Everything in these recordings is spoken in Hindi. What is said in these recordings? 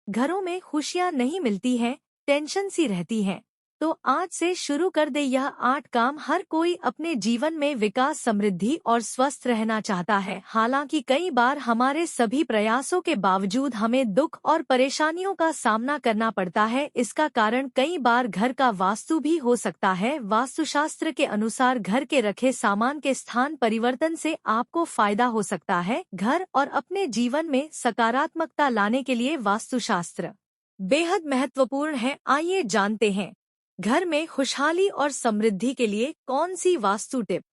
घरों में खुशियाँ नहीं मिलती हैं, टेंशन सी रहती हैं। तो आज से शुरू कर दे यह 8 काम। हर कोई अपने जीवन में विकास, समृद्धि और स्वस्थ रहना चाहता है। हालांकि कई बार हमारे सभी प्रयासों के बावजूद हमें दुख और परेशानियों का सामना करना पड़ता है। इसका कारण कई बार घर का वास्तु भी हो सकता है। वास्तुशास्त्र के अनुसार घर के रखे सामान के स्थान परिवर्तन से आपको फायदा हो सकता है। घर और अपने जीवन में सकारात्मकता लाने के लिए वास्तुशास्त्र बेहद महत्वपूर्ण है। आइए जानते हैं घर में खुशहाली और समृद्धि के लिए कौन सी वास्तु टिप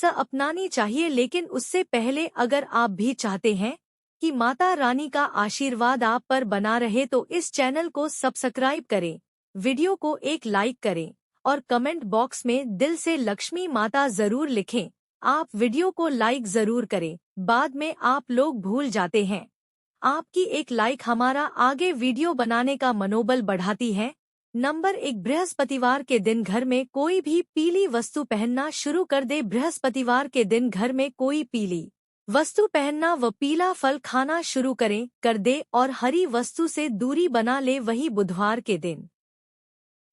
अपनानी चाहिए। लेकिन उससे पहले अगर आप भी चाहते हैं कि माता रानी का आशीर्वाद आप पर बना रहे तो इस चैनल को सब्सक्राइब करें, वीडियो को एक लाइक करें और कमेंट बॉक्स में दिल से लक्ष्मी माता जरूर लिखें। आप वीडियो को लाइक जरूर करें, बाद में आप लोग भूल जाते हैं। आपकी एक लाइक हमारा आगे वीडियो बनाने का मनोबल बढ़ाती है। नंबर 1, बृहस्पतिवार के दिन घर में कोई भी पीली वस्तु पहनना शुरू कर दे। बृहस्पतिवार के दिन घर में कोई पीली वस्तु पहनना व पीला फल खाना शुरू कर दे और हरी वस्तु से दूरी बना ले। वही बुधवार के दिन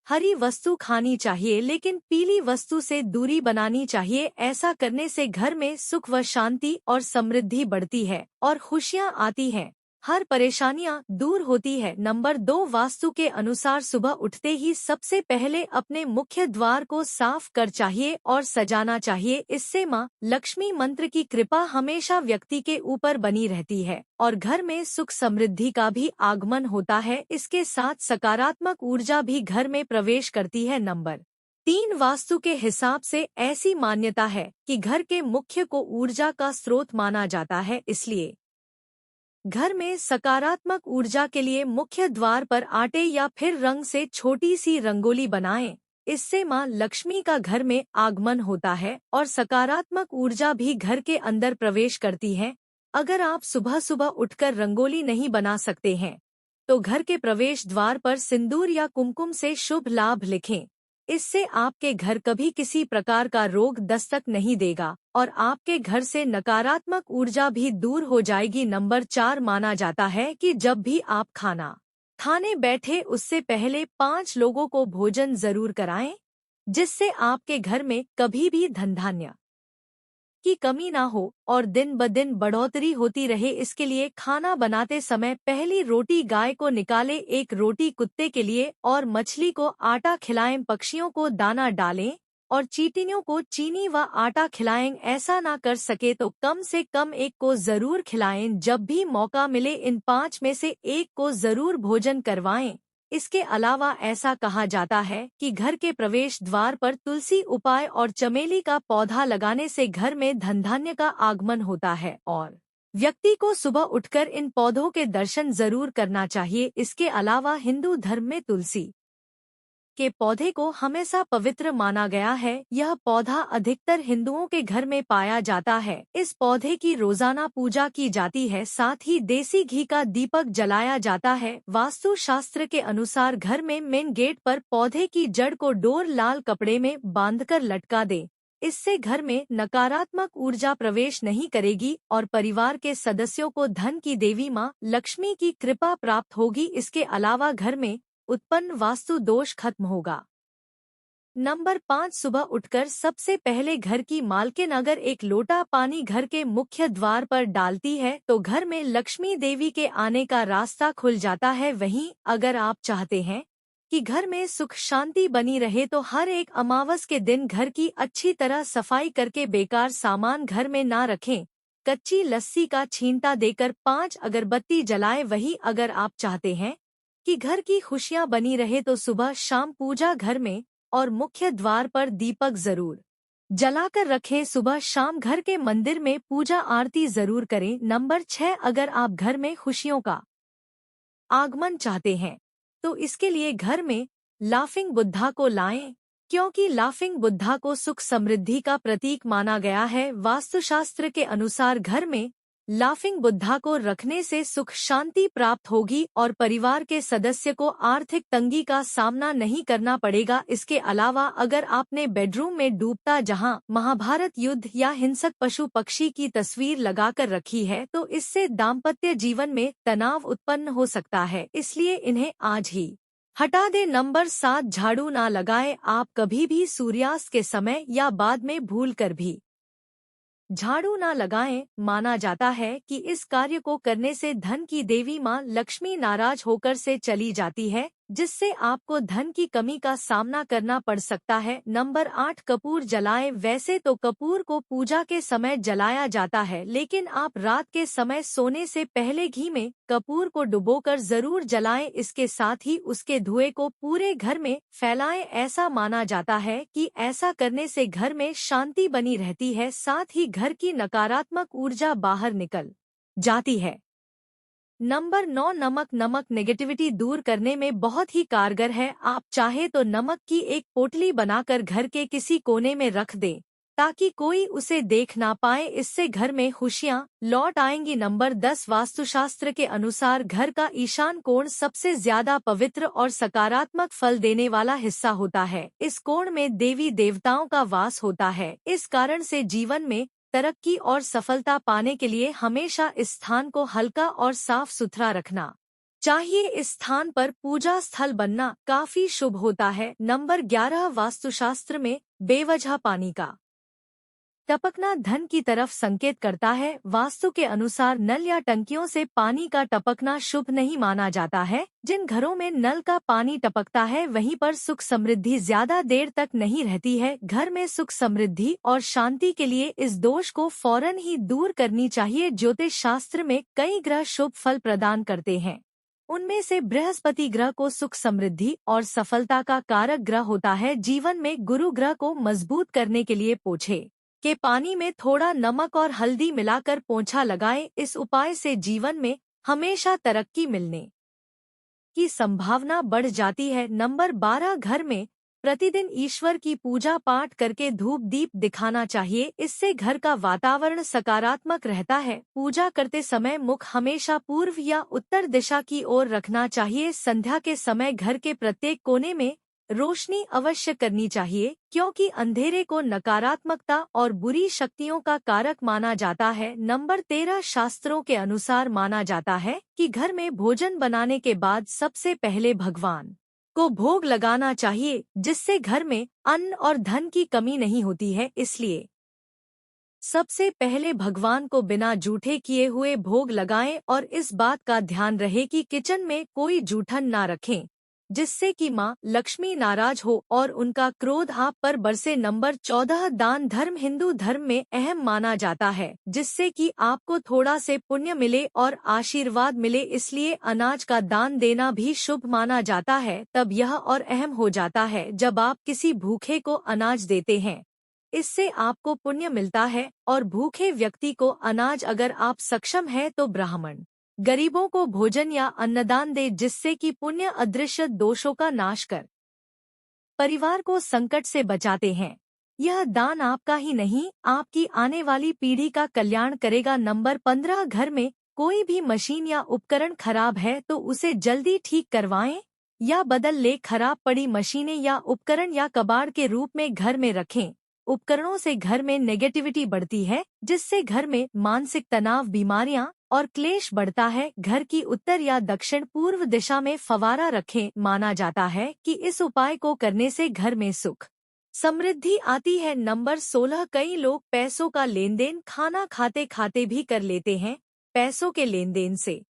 हरी वस्तु खानी चाहिए लेकिन पीली वस्तु से दूरी बनानी चाहिए। ऐसा करने से घर में सुख व शांति और समृद्धि बढ़ती है और खुशियां आती हैं। हर परेशानियां दूर होती है। नंबर 2, वास्तु के अनुसार सुबह उठते ही सबसे पहले अपने मुख्य द्वार को साफ कर चाहिए और सजाना चाहिए। इससे मां लक्ष्मी मंत्र की कृपा हमेशा व्यक्ति के ऊपर बनी रहती है और घर में सुख समृद्धि का भी आगमन होता है। इसके साथ सकारात्मक ऊर्जा भी घर में प्रवेश करती है। नंबर 3, वास्तु के हिसाब से ऐसी मान्यता है कि घर के मुख्य को ऊर्जा का स्रोत माना जाता है। इसलिए घर में सकारात्मक ऊर्जा के लिए मुख्य द्वार पर आटे या फिर रंग से छोटी सी रंगोली बनाएं। इससे मां लक्ष्मी का घर में आगमन होता है और सकारात्मक ऊर्जा भी घर के अंदर प्रवेश करती है। अगर आप सुबह सुबह उठकर रंगोली नहीं बना सकते हैं तो घर के प्रवेश द्वार पर सिंदूर या कुमकुम से शुभ लाभ लिखें। इससे आपके घर कभी किसी प्रकार का रोग दस्तक नहीं देगा और आपके घर से नकारात्मक ऊर्जा भी दूर हो जाएगी। नंबर 4, माना जाता है कि जब भी आप खाना खाने बैठे उससे पहले 5 लोगों को भोजन जरूर कराएं, जिससे आपके घर में कभी भी धन धान्य की कमी ना हो और दिन ब दिन बढ़ोतरी होती रहे। इसके लिए खाना बनाते समय पहली रोटी गाय को निकालें, एक रोटी कुत्ते के लिए और मछली को आटा खिलाएं। पक्षियों को दाना डालें और चींटियों को चीनी व आटा खिलाएं। ऐसा ना कर सके तो कम से कम एक को जरूर खिलाएं। जब भी मौका मिले इन 5 में से एक को जरूर भोजन करवाएं। इसके अलावा ऐसा कहा जाता है कि घर के प्रवेश द्वार पर तुलसी उपाय और चमेली का पौधा लगाने से घर में धन धान्य का आगमन होता है और व्यक्ति को सुबह उठकर इन पौधों के दर्शन जरूर करना चाहिए। इसके अलावा हिंदू धर्म में तुलसी के पौधे को हमेशा पवित्र माना गया है। यह पौधा अधिकतर हिंदुओं के घर में पाया जाता है। इस पौधे की रोजाना पूजा की जाती है, साथ ही देसी घी का दीपक जलाया जाता है। वास्तु शास्त्र के अनुसार घर में मेन गेट पर पौधे की जड़ को डोर लाल कपड़े में बांधकर लटका दे। इससे घर में नकारात्मक ऊर्जा प्रवेश नहीं करेगी और परिवार के सदस्यों को धन की देवी मां लक्ष्मी की कृपा प्राप्त होगी। इसके अलावा घर में उत्पन्न वास्तु दोष खत्म होगा। नंबर 5, सुबह उठकर सबसे पहले घर की मालकिन अगर एक लोटा पानी घर के मुख्य द्वार पर डालती है तो घर में लक्ष्मी देवी के आने का रास्ता खुल जाता है। वहीं अगर आप चाहते हैं कि घर में सुख शांति बनी रहे तो हर एक अमावस के दिन घर की अच्छी तरह सफाई करके बेकार सामान घर में ना रखें। कच्ची लस्सी का छींटा देकर 5 अगरबत्ती जलाएं। वही अगर आप चाहते हैं कि घर की खुशियां बनी रहे तो सुबह शाम पूजा घर में और मुख्य द्वार पर दीपक जरूर जलाकर रखें। सुबह शाम घर के मंदिर में पूजा आरती जरूर करें। नंबर 6, अगर आप घर में खुशियों का आगमन चाहते हैं तो इसके लिए घर में लाफिंग बुद्धा को लाएं, क्योंकि लाफिंग बुद्धा को सुख समृद्धि का प्रतीक माना गया है। वास्तुशास्त्र के अनुसार घर में लाफिंग बुद्धा को रखने से सुख शांति प्राप्त होगी और परिवार के सदस्य को आर्थिक तंगी का सामना नहीं करना पड़ेगा। इसके अलावा अगर आपने बेडरूम में डूबता जहां महाभारत युद्ध या हिंसक पशु पक्षी की तस्वीर लगाकर रखी है तो इससे दाम्पत्य जीवन में तनाव उत्पन्न हो सकता है, इसलिए इन्हें आज ही हटा दे। नंबर 7, झाड़ू ना लगाए। आप कभी भी सूर्यास्त के समय या बाद में भूलकर भी झाड़ू ना लगाएं। माना जाता है कि इस कार्य को करने से धन की देवी मां लक्ष्मी नाराज होकर से चली जाती है, जिससे आपको धन की कमी का सामना करना पड़ सकता है। नंबर 8, कपूर जलाएं। वैसे तो कपूर को पूजा के समय जलाया जाता है, लेकिन आप रात के समय सोने से पहले घी में कपूर को डुबोकर जरूर जलाएं। इसके साथ ही उसके धुएं को पूरे घर में फैलाएं। ऐसा माना जाता है कि ऐसा करने से घर में शांति बनी रहती है, साथ ही घर की नकारात्मक ऊर्जा बाहर निकल जाती है। नंबर 9, नमक। नमक नेगेटिविटी दूर करने में बहुत ही कारगर है। आप चाहे तो नमक की एक पोटली बनाकर घर के किसी कोने में रख दें ताकि कोई उसे देख ना पाए। इससे घर में खुशियां लौट आएंगी। नंबर 10, वास्तुशास्त्र के अनुसार घर का ईशान कोण सबसे ज्यादा पवित्र और सकारात्मक फल देने वाला हिस्सा होता है। इस कोण में देवी देवताओं का वास होता है। इस कारण से जीवन में तरक्की और सफलता पाने के लिए हमेशा इस स्थान को हल्का और साफ सुथरा रखना चाहिए। इस स्थान पर पूजा स्थल बनना काफी शुभ होता है। नंबर 11, वास्तुशास्त्र में बेवजह पानी का टपकना धन की तरफ संकेत करता है। वास्तु के अनुसार नल या टंकियों से पानी का टपकना शुभ नहीं माना जाता है। जिन घरों में नल का पानी टपकता है वहीं पर सुख समृद्धि ज्यादा देर तक नहीं रहती है। घर में सुख समृद्धि और शांति के लिए इस दोष को फौरन ही दूर करनी चाहिए। ज्योतिष शास्त्र में कई ग्रह शुभ फल प्रदान करते हैं। उनमें से बृहस्पति ग्रह को सुख समृद्धि और सफलता का कारक ग्रह होता है। जीवन में गुरु ग्रह को मजबूत करने के लिए पोछे के पानी में थोड़ा नमक और हल्दी मिलाकर पोंछा लगाएं। इस उपाय से जीवन में हमेशा तरक्की मिलने की संभावना बढ़ जाती है। नंबर 12, घर में प्रतिदिन ईश्वर की पूजा पाठ करके धूप दीप दिखाना चाहिए। इससे घर का वातावरण सकारात्मक रहता है। पूजा करते समय मुख हमेशा पूर्व या उत्तर दिशा की ओर रखना चाहिए। संध्या के समय घर के प्रत्येक कोने में रोशनी अवश्य करनी चाहिए, क्योंकि अंधेरे को नकारात्मकता और बुरी शक्तियों का कारक माना जाता है। नंबर 13, शास्त्रों के अनुसार माना जाता है कि घर में भोजन बनाने के बाद सबसे पहले भगवान को भोग लगाना चाहिए, जिससे घर में अन्न और धन की कमी नहीं होती है। इसलिए सबसे पहले भगवान को बिना जूठे किए हुए भोग लगाएं और इस बात का ध्यान रहे कि किचन में कोई जूठन ना रखें, जिससे कि मां लक्ष्मी नाराज हो और उनका क्रोध आप पर बरसे। नंबर 14, दान धर्म हिंदू धर्म में अहम माना जाता है, जिससे कि आपको थोड़ा से पुण्य मिले और आशीर्वाद मिले। इसलिए अनाज का दान देना भी शुभ माना जाता है। तब यह और अहम हो जाता है जब आप किसी भूखे को अनाज देते हैं। इससे आपको पुण्य मिलता है और भूखे व्यक्ति को अनाज अगर आप सक्षम है तो ब्राह्मण गरीबों को भोजन या अन्नदान दे, जिससे कि पुण्य अदृश्य दोषों का नाश कर परिवार को संकट से बचाते हैं। यह दान आपका ही नहीं आपकी आने वाली पीढ़ी का कल्याण करेगा। नंबर 15, घर में कोई भी मशीन या उपकरण खराब है तो उसे जल्दी ठीक करवाएं या बदल ले। खराब पड़ी मशीनें या उपकरण या कबाड़ के रूप में घर में रखें। उपकरणों से घर में नेगेटिविटी बढ़ती है, जिससे घर में मानसिक तनाव, बीमारियां और क्लेश बढ़ता है। घर की उत्तर या दक्षिण पूर्व दिशा में फवारा रखें। माना जाता है कि इस उपाय को करने से घर में सुख समृद्धि आती है। नंबर 16, कई लोग पैसों का लेन देन खाना खाते खाते भी कर लेते हैं। पैसों के लेन देन से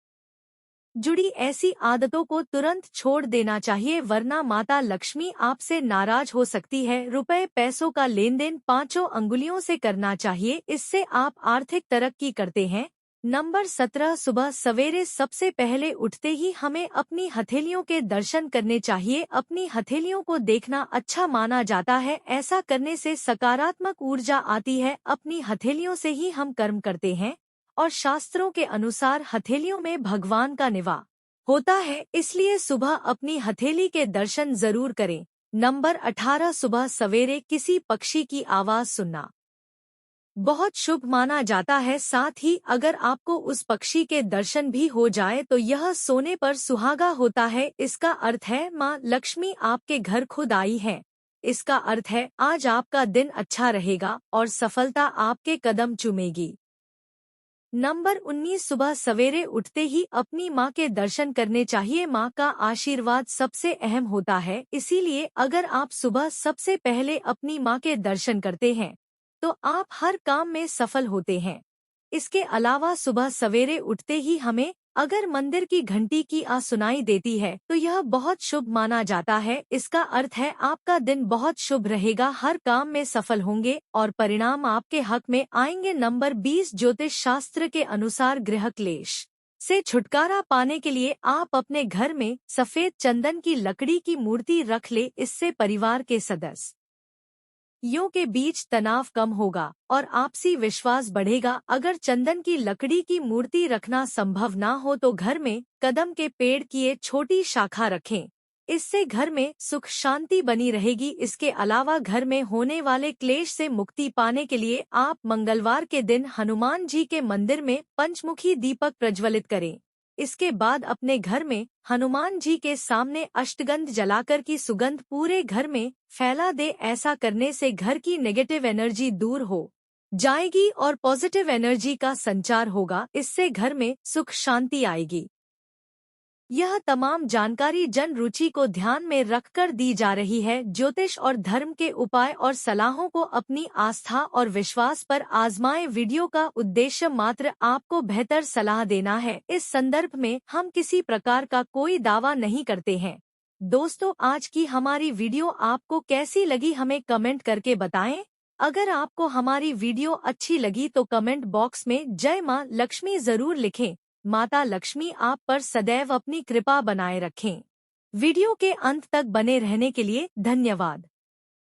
जुड़ी ऐसी आदतों को तुरंत छोड़ देना चाहिए, वरना माता लक्ष्मी आपसे नाराज हो सकती है। रुपए पैसों का लेन देन 5 अंगुलियों से करना चाहिए, इससे आप आर्थिक तरक्की करते हैं। नंबर 17, सुबह सवेरे सबसे पहले उठते ही हमें अपनी हथेलियों के दर्शन करने चाहिए। अपनी हथेलियों को देखना अच्छा माना जाता है। ऐसा करने से सकारात्मक ऊर्जा आती है। अपनी हथेलियों से ही हम कर्म करते हैं और शास्त्रों के अनुसार हथेलियों में भगवान का निवास होता है, इसलिए सुबह अपनी हथेली के दर्शन जरूर करें। नंबर 18, सुबह सवेरे किसी पक्षी की आवाज सुनना बहुत शुभ माना जाता है। साथ ही अगर आपको उस पक्षी के दर्शन भी हो जाए तो यह सोने पर सुहागा होता है। इसका अर्थ है माँ लक्ष्मी आपके घर खुद आई है। इसका अर्थ है आज आपका दिन अच्छा रहेगा और सफलता आपके कदम चूमेगी। नंबर 19, सुबह सवेरे उठते ही अपनी माँ के दर्शन करने चाहिए। माँ का आशीर्वाद सबसे अहम होता है, इसीलिए अगर आप सुबह सबसे पहले अपनी माँ के दर्शन करते हैं तो आप हर काम में सफल होते हैं। इसके अलावा सुबह सवेरे उठते ही हमें अगर मंदिर की घंटी की आवाज सुनाई देती है तो यह बहुत शुभ माना जाता है। इसका अर्थ है आपका दिन बहुत शुभ रहेगा, हर काम में सफल होंगे और परिणाम आपके हक में आएंगे। नंबर 20, ज्योतिष शास्त्र के अनुसार गृह क्लेश से छुटकारा पाने के लिए आप अपने घर में सफेद चंदन की लकड़ी की मूर्ति रख ले। इससे परिवार के सदस्य यों के बीच तनाव कम होगा और आपसी विश्वास बढ़ेगा। अगर चंदन की लकड़ी की मूर्ति रखना संभव ना हो तो घर में कदम के पेड़ की एक छोटी शाखा रखें। इससे घर में सुख शांति बनी रहेगी। इसके अलावा घर में होने वाले क्लेश से मुक्ति पाने के लिए आप मंगलवार के दिन हनुमान जी के मंदिर में पंचमुखी दीपक प्रज्वलित करें। इसके बाद अपने घर में हनुमान जी के सामने अष्टगंध जलाकर की सुगंध पूरे घर में फैला दे। ऐसा करने से घर की नेगेटिव एनर्जी दूर हो जाएगी और पॉजिटिव एनर्जी का संचार होगा। इससे घर में सुख शांति आएगी। यह तमाम जानकारी जन रुचि को ध्यान में रखकर दी जा रही है। ज्योतिष और धर्म के उपाय और सलाहों को अपनी आस्था और विश्वास पर आजमाएं। वीडियो का उद्देश्य मात्र आपको बेहतर सलाह देना है। इस संदर्भ में हम किसी प्रकार का कोई दावा नहीं करते हैं। दोस्तों, आज की हमारी वीडियो आपको कैसी लगी हमें कमेंट करके बताएं। अगर आपको हमारी वीडियो अच्छी लगी तो कमेंट बॉक्स में जय मां लक्ष्मी जरूर लिखें। माता लक्ष्मी आप पर सदैव अपनी कृपा बनाए रखें। वीडियो के अंत तक बने रहने के लिए धन्यवाद।